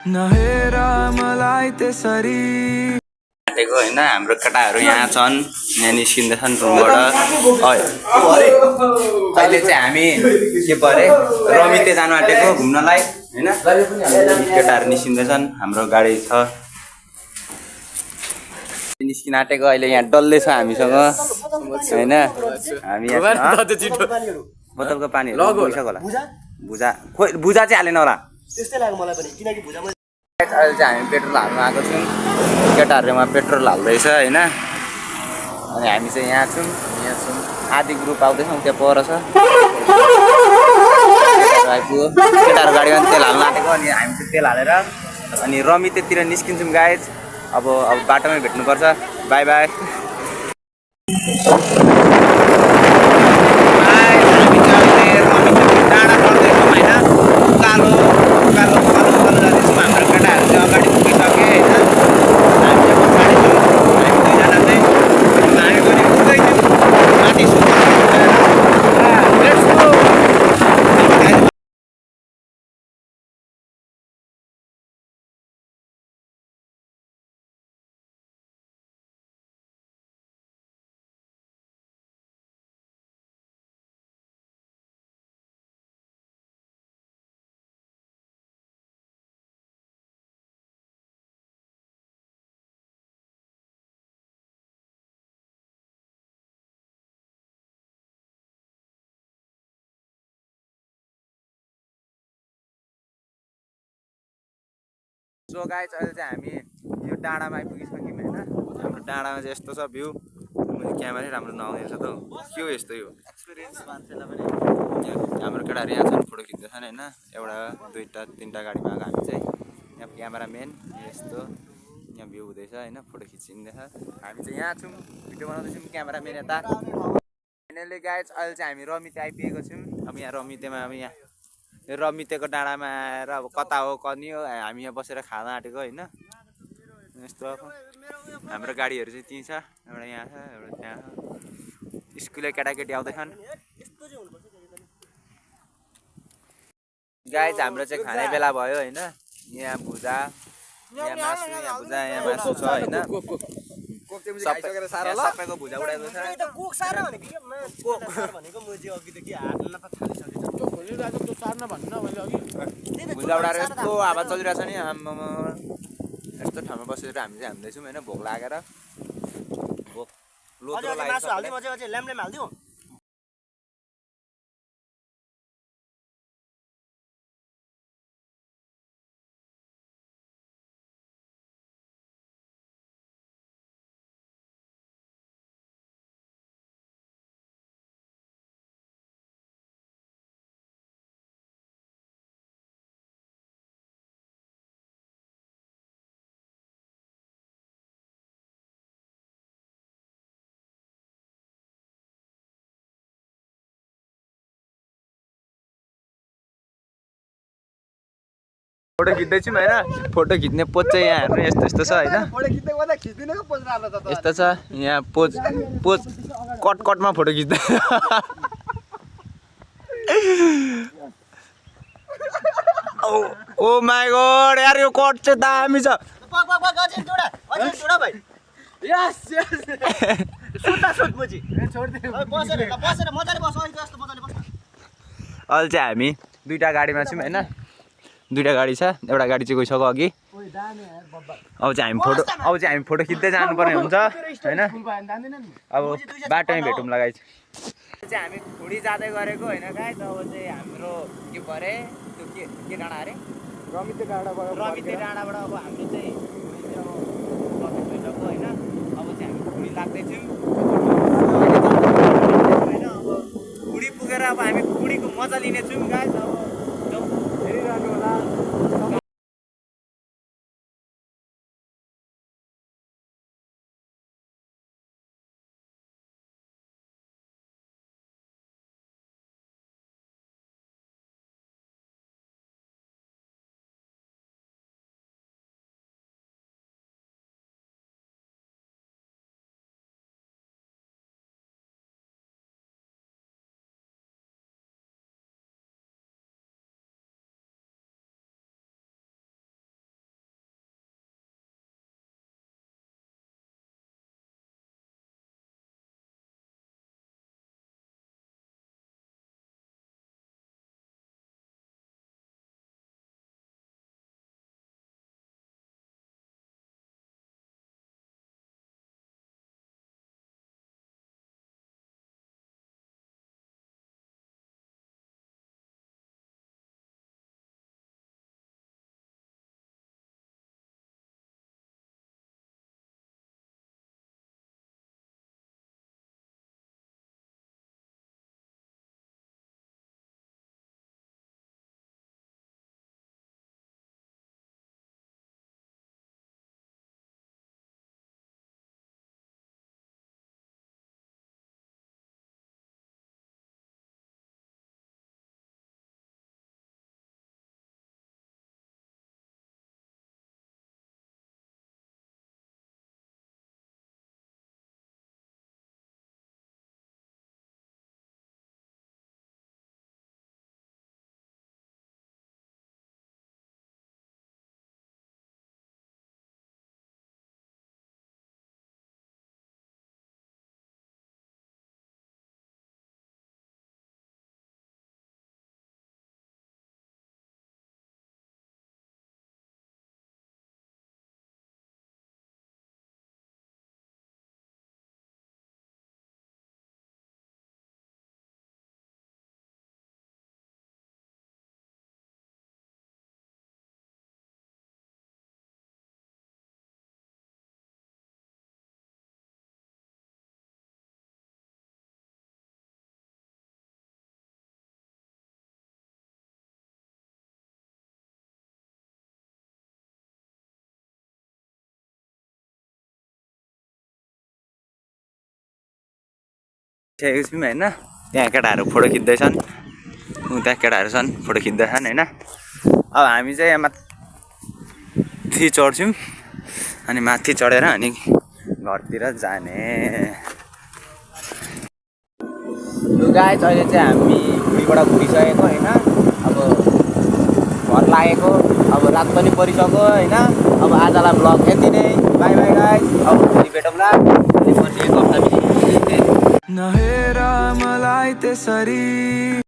नहेरा मलाई त्यसरी काटेको हैन हाम्रो केटाहरु यहाँ छन् यहाँ निस्किँदैछन् रुमबाट अहिले चाहिँ हामी के परे रमिते जानु आँटेको घुम्नलाई हैन केटाहरु निस्किँदैछन् हाम्रो गाडी छ निस्किन आँटेको अहिले यहाँ डल्लै छ हामीसँग हैन हामी यहाँ बोतलको पानी पुगिसक्यो होला भुजा खोइ भुजा चाहिँ हालेन होला त्यस्तै लाग्यो मलाई पनि किनकि भुजा अहिले चाहिँ हामी पेट्रोल हाल्न आएको छौँ केटाहरुमा पेट्रोल हाल्दैछ हैन अनि हामी चाहिँ यहाँ छौँ आधी ग्रुप आउँदैछौँ त्यहाँ पर छ केटाहरु गाडीमा तेल हाल्न आँटेको अनि हामी चाहिँ तेल हालेर अनि रमितेतिर निस्किन्छौँ गाइज अब बाटोमै भेट्नुपर्छ बाई बाई सो गाइज अहिले चाहिँ हामी यो डाँडामा आइपुगिसक्यौँ हैन हाम्रो डाँडामा चाहिँ यस्तो छ भ्यू क्यामेरै राम्रो नआउँदैछ त के हो यस्तो यो एक्सपिरियन्स मान्छेलाई पनि हाम्रो केटाहरु यहाँ छन् फोटो खिच्दैछन् हैन एउटा दुईटा तीनटा गाडीमा आएको हामी चाहिँ यहाँ क्यामेराम्यान यस्तो यहाँ भ्यू हुँदैछ हैन फोटो खिचिँदैछ हामी चाहिँ यहाँ छौँ भिडियो बनाउँदैछौँ क्यामेराम्यान यता फाइनली गाइज अहिले चाहिँ हामी रमिते आइपुगेको छौँ अब यहाँ रमितेमा अब यहाँ रमितेको डाँडामा आएर अब कता हो कनी हो हामी यहाँ बसेर खान आँटेको हैन यस्तो हाम्रो गाडीहरु चाहिँ त्यही छ एउटा यहाँ छ एउटा त्यहाँ छ स्कुले केटाकेटी आउँदैछन् गाइज हाम्रो चाहिँ खाने बेला भयो हैन यहाँ भुजा यहाँ मासु छ हैन सबैको भुजा उडाएको छ भुजा उडाएर यस्तो हावा चलिरहेछ नि आम्मामा यस्तो ठाउँमा बसेर हामी चाहिँ हान्दैछौँ हैन भोक लागेर भोक लोत्रो लाग्यो फोटो खिच्दैछौँ हैन फोटो खिच्ने पोज चाहिँ यहाँ हेर्नु यस्तो यस्तो छ हैन यस्तो छ यहाँ पोज कटमा फोटो खिच्दै ओ माय गॉड यार यो कट चाहिँ दामी छ अहिले चाहिँ हामी दुईटा गाडीमा छौँ हैन दुईटा गाडी छ एउटा गाडी चाहिँ गइसक्यो अघि अब चाहिँ हामी फोटो खिच्दै जानुपर्ने हुन्छ हैन अब बाटोमै भेटौँला गाइज चाहिँ हामी खुडी जाँदै गरेको हैन गाइज अब चाहिँ हाम्रो के परे त्यो के डाँडा अरे रमिते डाँडाबाट अब हामी चाहिँ भइसक्यो हैन अब चाहिँ हामी खुडी लाग्दैछौँ हैन अब खुडी पुगेर अब हामी खुडीको मजा लिनेछौँ गाइज अब हेरिरहनु होला ठेकेको छौँ होइन। त्यहाँ केटाहरू फोटो खिच्दैछन्, त्यहाँ केटाहरू छन् फोटो खिच्दैछन् होइन। अब हामी चाहिँ यहाँ माथि चढ्छौँ अनि माथि चढेर अनि घरतिर जाने। गाइस अहिले चाहिँ हामी भुइँबाट घुरिसकेको होइन। अब घर लागेको, अब रात पनि परिसक्यो होइन। अब आजलाई ब्लग यति नै, बाई बाई गाइस। अब फेरि भेटौँला पर्सि एक हप्ता पछि। नहेर मलाई त्यसरी